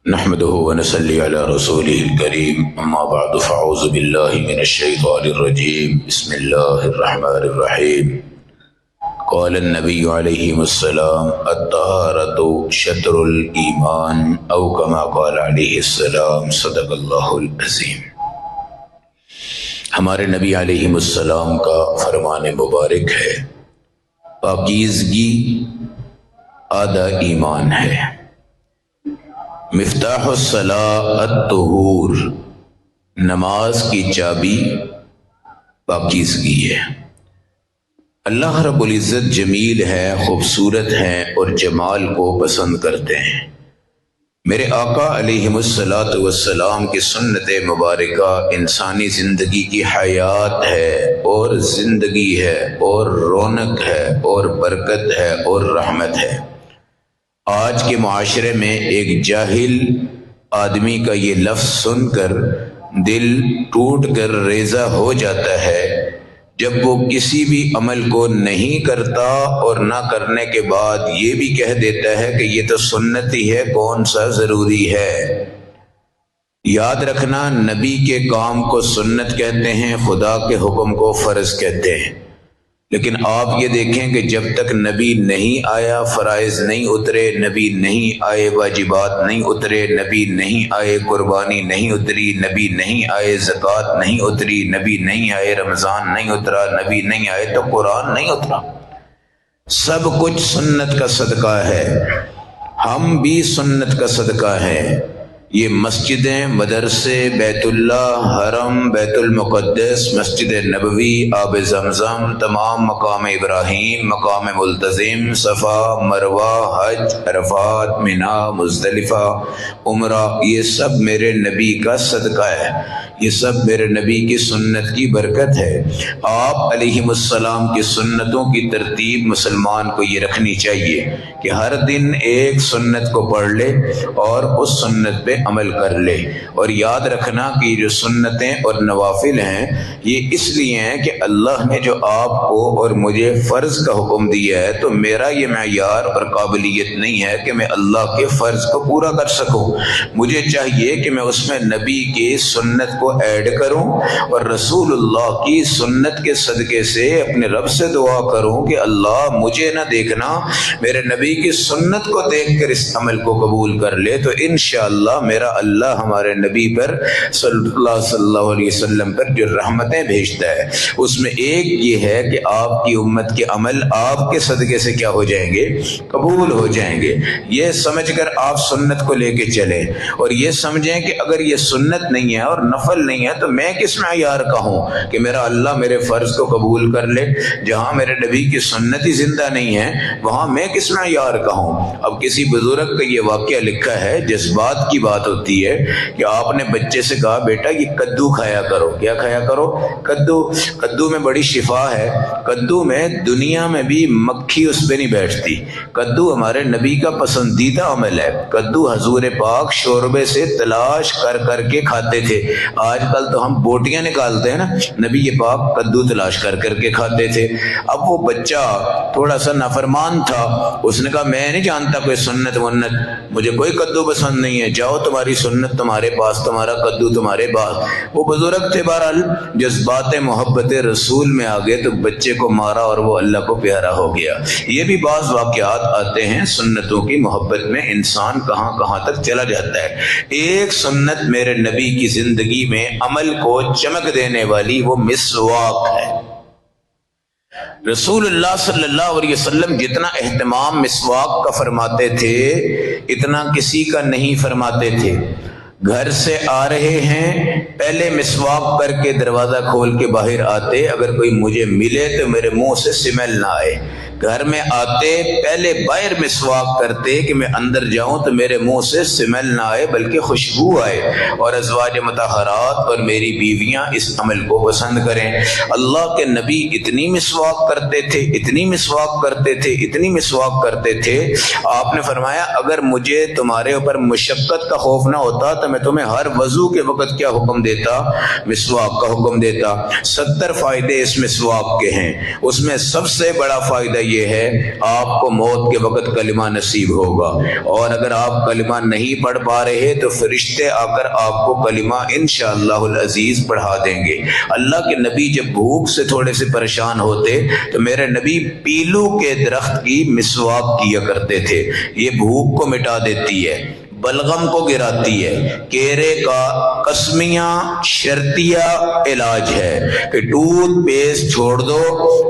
نحمده ونصلي على رسوله الكريم اما بعد فاعوذ بالله من الشيطان الرجيم بسم الله الرحمن الرحيم قال النبي عليه السلام الطهارة شطر الإيمان او كما قال عليه السلام صدق الله العظيم۔ ہمارے نبی علیہ السلام کا فرمان مبارک ہے، پاکیزگی آدھا ایمان ہے۔ مفتاح الصلاۃ الطہور، نماز کی چابی پاکیزگی ہے۔ اللہ رب العزت جمیل ہے، خوبصورت ہیں اور جمال کو پسند کرتے ہیں۔ میرے آقا علیہ الصلاۃ والسلام کی سنت مبارکہ انسانی زندگی کی حیات ہے اور زندگی ہے اور رونق ہے اور برکت ہے اور رحمت ہے۔ آج کے معاشرے میں ایک جاہل آدمی کا یہ لفظ سن کر دل ٹوٹ کر ریزہ ہو جاتا ہے جب وہ کسی بھی عمل کو نہیں کرتا اور نہ کرنے کے بعد یہ بھی کہہ دیتا ہے کہ یہ تو سنت ہی ہے، کون سا ضروری ہے۔ یاد رکھنا، نبی کے کام کو سنت کہتے ہیں، خدا کے حکم کو فرض کہتے ہیں۔ لیکن آپ یہ دیکھیں کہ جب تک نبی نہیں آیا فرائض نہیں اترے، نبی نہیں آئے واجبات نہیں اترے، نبی نہیں آئے قربانی نہیں اتری، نبی نہیں آئے زکوٰۃ نہیں اتری، نبی نہیں آئے رمضان نہیں اترا، نبی نہیں آئے تو قرآن نہیں اترا۔ سب کچھ سنت کا صدقہ ہے، ہم بھی سنت کا صدقہ ہیں۔ یہ مسجدیں، مدرسے، بیت اللہ، حرم، بیت المقدس، مسجد نبوی، آب زمزم، تمام مقام ابراہیم، مقام ملتزم، صفا، مروہ، حج، عرفات، مینا، مزدلفہ، عمرہ، یہ سب میرے نبی کا صدقہ ہے، یہ سب میرے نبی کی سنت کی برکت ہے۔ آپ علیہ السلام کی سنتوں کی ترتیب مسلمان کو یہ رکھنی چاہیے کہ ہر دن ایک سنت کو پڑھ لے اور اس سنت پہ عمل کر لے۔ اور یاد رکھنا کہ یہ جو سنتیں اور نوافل ہیں یہ اس لیے ہیں کہ اللہ نے جو آپ کو اور مجھے فرض کا حکم دیا ہے تو میرا یہ معیار اور قابلیت نہیں ہے کہ میں اللہ کے فرض کو پورا کر سکوں۔ مجھے چاہیے کہ میں اس میں نبی کی سنت کو ایڈ کروں اور رسول اللہ کی سنت کے صدقے سے اپنے رب سے دعا کروں کہ اللہ مجھے نہ دیکھنا، میرے نبی کی سنت کو دیکھ کر اس عمل کو قبول کر لے، تو انشاءاللہ میرا اللہ ہمارے نبی پر صلی اللہ علیہ وسلم پر جو رحمتیں بھیجتا ہے اس میں ایک یہ ہے کہ آپ کی امت کے عمل آپ کے صدقے سے کیا ہو جائیں گے؟ قبول ہو جائیں گے۔ یہ سمجھ کر آپ سنت کو لے کے چلیں اور یہ سمجھیں کہ اگر یہ سنت نہیں ہے اور نفل نہیں ہے تو میں کس معیار کا ہوں کہ میرا اللہ میرے فرض کو قبول کر لے۔ جہاں میرے نبی کی سنت ہی زندہ نہیں ہے وہاں میں کس معیار کا ہوں۔ اب کسی بزرگ کا یہ واقعہ لکھا ہے، جذبات کی بات ہوتی ہے کہ آپ نے بچے سے کہا بیٹا یہ کدو کھایا کرو۔ کیا کھایا کرو؟ کدو میں بڑی شفا ہے، کدو میں دنیا میں بھی مکھی اس پہ نہیں بیٹھتی۔ کدو ہمارے نبی کا پسندیدہ عمل ہے۔ کدو حضور پاک شوربے سے تلاش کر کر کے کھاتے تھے۔ آج کل تو ہم بوٹیاں نکالتے ہیں نا، نبی یہ پاک کدو تلاش کر کر کے کھاتے تھے۔ اب وہ بچہ تھوڑا سا نافرمان تھا، اس نے کہا میں نہیں جانتا کوئی سنت ونت، مجھے کوئی کدو پسند نہیں ہے، جاؤ تمہاری سنت تمہارے پاس، تمہارا کدو تمہارے پاس۔ وہ بزرگ تھے، بہرحال جذبات محبت رسول میں آ گئے تو بچے کو مارا اور وہ اللہ کو پیارا ہو گیا۔ یہ بھی بعض واقعات آتے ہیں، سنتوں کی محبت میں انسان کہاں کہاں تک چلا جاتا ہے۔ ایک سنت میرے نبی کی زندگی میں عمل کو چمک دینے والی وہ مسواک ہے۔ رسول اللہ صلی اللہ علیہ وسلم جتنا اہتمام مسواک کا فرماتے تھے اتنا کسی کا نہیں فرماتے تھے۔ گھر سے آ رہے ہیں پہلے مسواک کر کے دروازہ کھول کے باہر آتے، اگر کوئی مجھے ملے تو میرے منہ سے سمیل نہ آئے۔ گھر میں آتے پہلے باہر مسواک کرتے کہ میں اندر جاؤں تو میرے منہ سے سمیل نہ آئے بلکہ خوشبو آئے، اور ازواج مطہرات اور میری بیویاں اس عمل کو پسند کریں۔ اللہ کے نبی اتنی مسواک کرتے تھے، اتنی مسواک کرتے تھے، اتنی مسواک کرتے تھے، آپ نے فرمایا اگر مجھے تمہارے اوپر مشقت کا خوف نہ ہوتا تو میں تمہیں ہر وضو کے وقت کیا حکم دیتا؟ مسواک کا حکم دیتا۔ 70 فائدے اس مسواک کے ہیں، اس میں سب سے بڑا فائدہ یہ ہے آپ کو موت کے وقت کلمہ نصیب ہوگا، اور اگر آپ کلمہ نہیں پڑھ پا رہے تو فرشتے آ کر آپ کو کلمہ انشاءاللہ العزیز پڑھا دیں گے۔ اللہ کے نبی جب بھوک سے تھوڑے سے پریشان ہوتے تو میرے نبی پیلو کے درخت کی مسواک کیا کرتے تھے، یہ بھوک کو مٹا دیتی ہے، بلغم کو گراتی ہے، کیرے کا قسمیہ شرطیہ علاج ہے کہ ٹوتھ پیسٹ چھوڑ دو،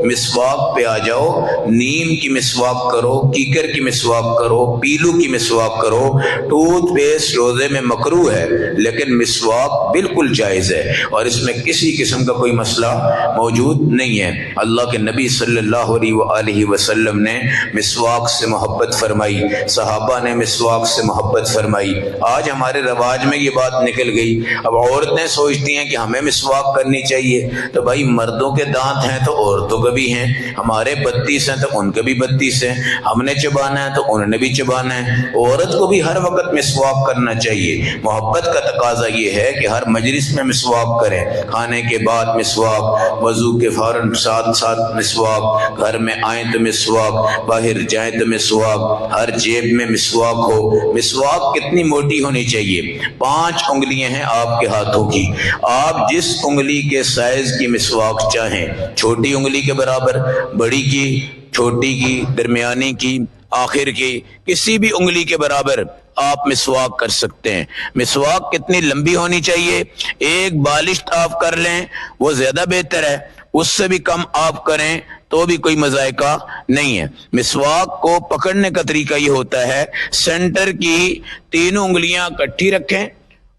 مسواک پہ آ جاؤ، نیم کی مسواک کرو، کیکر کی مسواک کرو، پیلو کی مسواک کرو۔ ٹوتھ پیسٹ روزے میں مکروہ ہے لیکن مسواک بالکل جائز ہے، اور اس میں کسی قسم کا کوئی مسئلہ موجود نہیں ہے۔ اللہ کے نبی صلی اللہ علیہ وآلہ وسلم نے مسواک سے محبت فرمائی، صحابہ نے مسواک سے محبت فرمائی۔ آج ہمارے رواج میں یہ بات نکل گئی، اب عورتیں سوچتی ہیں کہ ہمیں مسواک کرنی چاہیے، تو بھائی مردوں کے دانت ہیں تو عورتوں کے بھی ہیں، ہمارے 32 ہیں تو ان کے بھی 32 ہیں، ہم نے چبانا ہے تو انہوں نے بھی چبانا ہے، عورت کو بھی ہر وقت مسواک کرنا چاہیے۔ محبت کا تقاضا یہ ہے کہ ہر مجلس میں مسواک کریں، کھانے کے بعد مسواک، وضو کے فوراً ساتھ ساتھ مسواک، گھر میں آئیں تو مسواک، باہر جائیں تو مسواک، ہر جیب میں مسواک ہو۔ مسواک کتنی موٹی ہونی چاہیے؟ 5 انگلیاں ہیں آپ کے ہاتھوں کی، آپ جس انگلی کے سائز کی مسواک چاہیں، چھوٹی انگلی کے برابر، بڑی کی، چھوٹی کی، درمیانی کی، آخر کی، کسی بھی انگلی کے برابر آپ مسواک کر سکتے ہیں۔ مسواک کتنی لمبی ہونی چاہیے؟ ایک بالشت آپ کر لیں وہ زیادہ بہتر ہے، اس سے بھی کم آپ کریں تو بھی کوئی مذائقہ نہیں ہے۔ مسواک کو پکڑنے کا طریقہ یہ ہوتا ہے، سینٹر کی 3 انگلیاں کٹھی رکھیں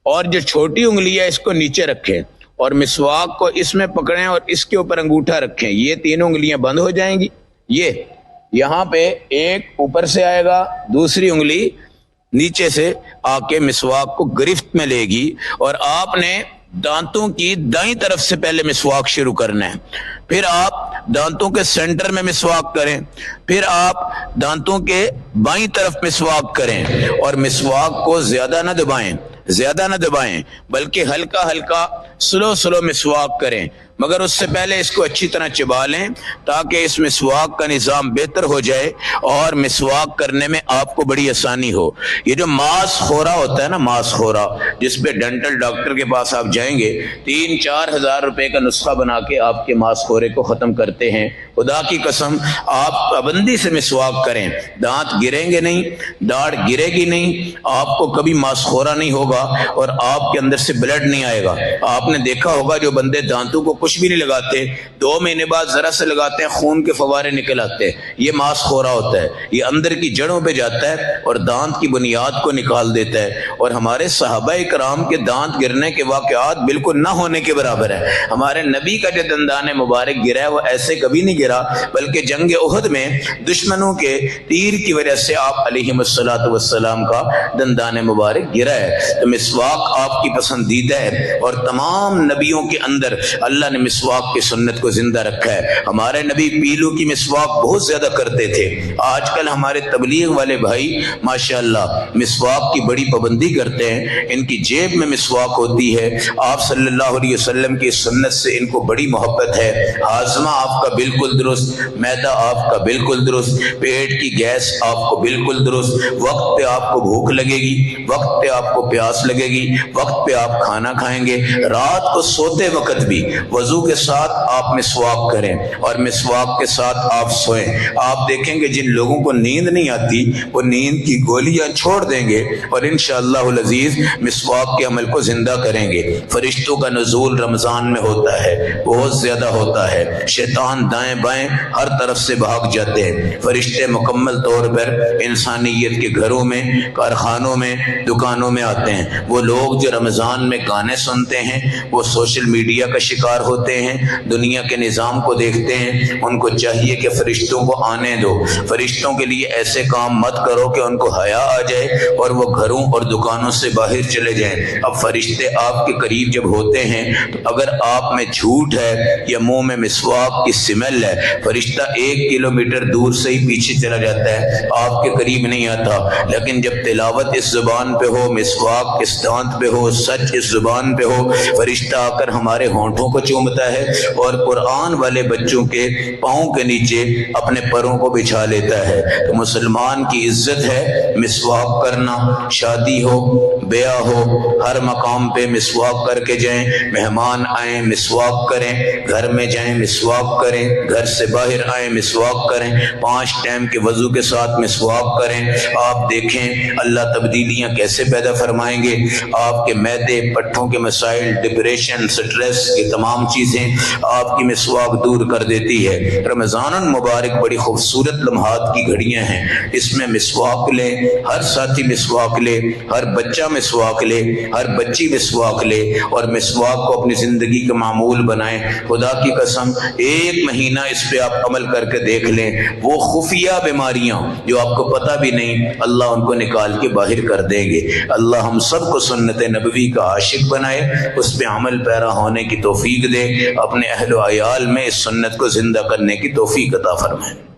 اور جو چھوٹی انگلی ہے اس کو نیچے رکھیں، اور مسواک کو اس میں پکڑیں اور اس کے اوپر انگوٹھا رکھیں، یہ 3 انگلیاں بند ہو جائیں گی۔ یہ یہاں پہ ایک اوپر سے آئے گا، دوسری انگلی نیچے سے آ کے مسواک کو گرفت میں لے گی، اور آپ نے دانتوں کی دائیں طرف سے پہلے مسواک شروع کرنا ہے، پھر آپ دانتوں کے سینٹر میں مسواک کریں، پھر آپ دانتوں کے بائیں طرف مسواک کریں، اور مسواک کو زیادہ نہ دبائیں بلکہ ہلکا ہلکا سلو مسواک کریں، مگر اس سے پہلے اس کو اچھی طرح چبا لیں تاکہ اس مسواک کا نظام بہتر ہو جائے اور مسواک کرنے میں آپ کو بڑی آسانی ہو۔ یہ جو ماس خورا ہوتا ہے نا، ماس خورا، جس پہ ڈینٹل ڈاکٹر کے پاس آپ جائیں گے 3-4 ہزار روپے کا نسخہ بنا کے آپ کے ماس خورے کو ختم کرتے ہیں، خدا کی قسم آپ پابندی سے مسواک کریں، دانت گریں گے نہیں، داڑھ گرے گی نہیں، آپ کو کبھی ماس خورا نہیں ہوگا اور آپ کے اندر سے بلڈ نہیں آئے گا۔ آپ نے دیکھا ہوگا جو بندے دانتوں کو کچھ بھی نہیں لگاتے، 2 مہینے بعد ذرا سے لگاتے ہیں خون کے فوارے نکل آتے ہیں، یہ ماس خورا ہوتا ہے، یہ اندر کی جڑوں پہ جاتا ہے اور دانت کی بنیاد کو نکال دیتا ہے۔ اور ہمارے صحابہ کرام کے دانت گرنے کے واقعات بالکل نہ ہونے کے برابر ہے۔ ہمارے نبی کا جو دندان مبارک گرا ہے وہ ایسے کبھی نہیں گرا، بلکہ جنگ احد میں دشمنوں کے تیر کی وجہ سے آپ علیہ السلام کا دندان مبارک گرا ہے۔ تو مسواک آپ کی پسندیدہ ہے، اور تمام نبیوں کے اندر اللہ نے مسواک کی سنت کو زندہ رکھا ہے۔ ہمارے نبی پیلو کی مسواک بہت زیادہ کرتے تھے، آج کل ہمارے تبلیغ والے بھائی ماشاءاللہ مسواک کی بڑی پابندی کرتے ہیں، ان کی جیب میں مسواک ہوتی ہے، آپ صلی اللہ علیہ وسلم کی سنت سے ان کو بڑی محبت ہے۔ ہاضمہ آپ کا بالکل درست، معدہ آپ کا بالکل درست، پیٹ کی گیس آپ کو بالکل درست، وقت پہ آپ کو بھوک لگے گی، وقت پہ آپ کو پیاس لگے گی، وقت پہ آپ کھانا کھائیں گے، رات کو سوتے وقت بھی وضو کے ساتھ آپ مسواک کریں اور مسواک کے ساتھ آپ سوئیں۔ آپ دیکھیں گے جن لوگوں کو نیند نہیں آتی وہ نیند کی گولیاں چھوڑ دیں گے اور انشاءاللہ العزیز مسواک کے عمل کو زندہ کریں گے۔ فرشتوں کا نزول رمضان میں ہوتا ہے، بہت زیادہ ہوتا ہے، شیطان دائیں بائیں ہر طرف سے بھاگ جاتے ہیں، فرشتے مکمل طور پر انسانیت کے گھروں میں، کارخانوں میں، دکانوں میں آتے ہیں۔ وہ لوگ جو رمضان میں گانے سنتے ہیں وہ سوشل میڈیا کا شکار ہوتے ہیں، دنیا کے نظام کو دیکھتے ہیں، ان کو چاہیے کہ فرشتوں کو آنے دو، فرشتوں کے لیے ایسے کام مت کرو کہ ان کو حیا آ جائے اور وہ گھروں اور دکانوں سے باہر چلے جائیں۔ اب فرشتے آپ کے قریب جب ہوتے ہیں تو اگر آپ میں جھوٹ ہے یا منہ میں مسواک کی سمیل ہے، فرشتہ 1 کلومیٹر دور سے ہی پیچھے چلا جاتا ہے، آپ کے قریب نہیں آتا۔ لیکن جب تلاوت اس زبان پہ ہو، مسواک اس دانت پہ ہو، سچ اس زبان پہ ہو، فرشتہ آ کر ہمارے ہونٹوں کو چومتا ہے اور قرآن والے بچوں کے پاؤں کے نیچے اپنے پروں کو بچھا لیتا ہے۔ تو مسلمان کی عزت ہے مسواک کرنا، شادی ہو بیاہ ہو ہر مقام پہ مسواک کر کے جائیں، مہمان آئیں مسواک کریں، گھر میں جائیں مسواک کریں، گھر سے باہر آئیں مسواک کریں، 5 ٹائم کے وضو کے ساتھ مسواک کریں۔ آپ دیکھیں اللہ تبدیلیاں کیسے پیدا فرمائیں گے۔ آپ کے معدے پٹھوں کے مسائل، ڈپریشن، سٹریس، یہ تمام چیزیں آپ کی مسواک دور کر دیتی ہے۔ رمضان المبارک بڑی خوبصورت لمحات کی گھڑیاں ہیں، اس میں مسواک لیں، ہر ساتھی مسواک لے، ہر بچہ مسواک لے، ہر بچی مسواک لے، اور مسواک کو اپنی زندگی کا معمول بنائیں۔ خدا کی قسم 1 مہینہ اس پہ آپ عمل کر کے دیکھ لیں، وہ خفیہ بیماریاں جو آپ کو پتہ بھی نہیں، اللہ ان کو نکال کے باہر کر دیں گے۔ اللہ ہم سب کو سنت نبوی کا عاشق بنائے، اس پہ عمل پیرا ہونے کی توفیق دے، اپنے اہل و عیال میں اس سنت کو زندہ کرنے کی توفیق عطا فرمائے۔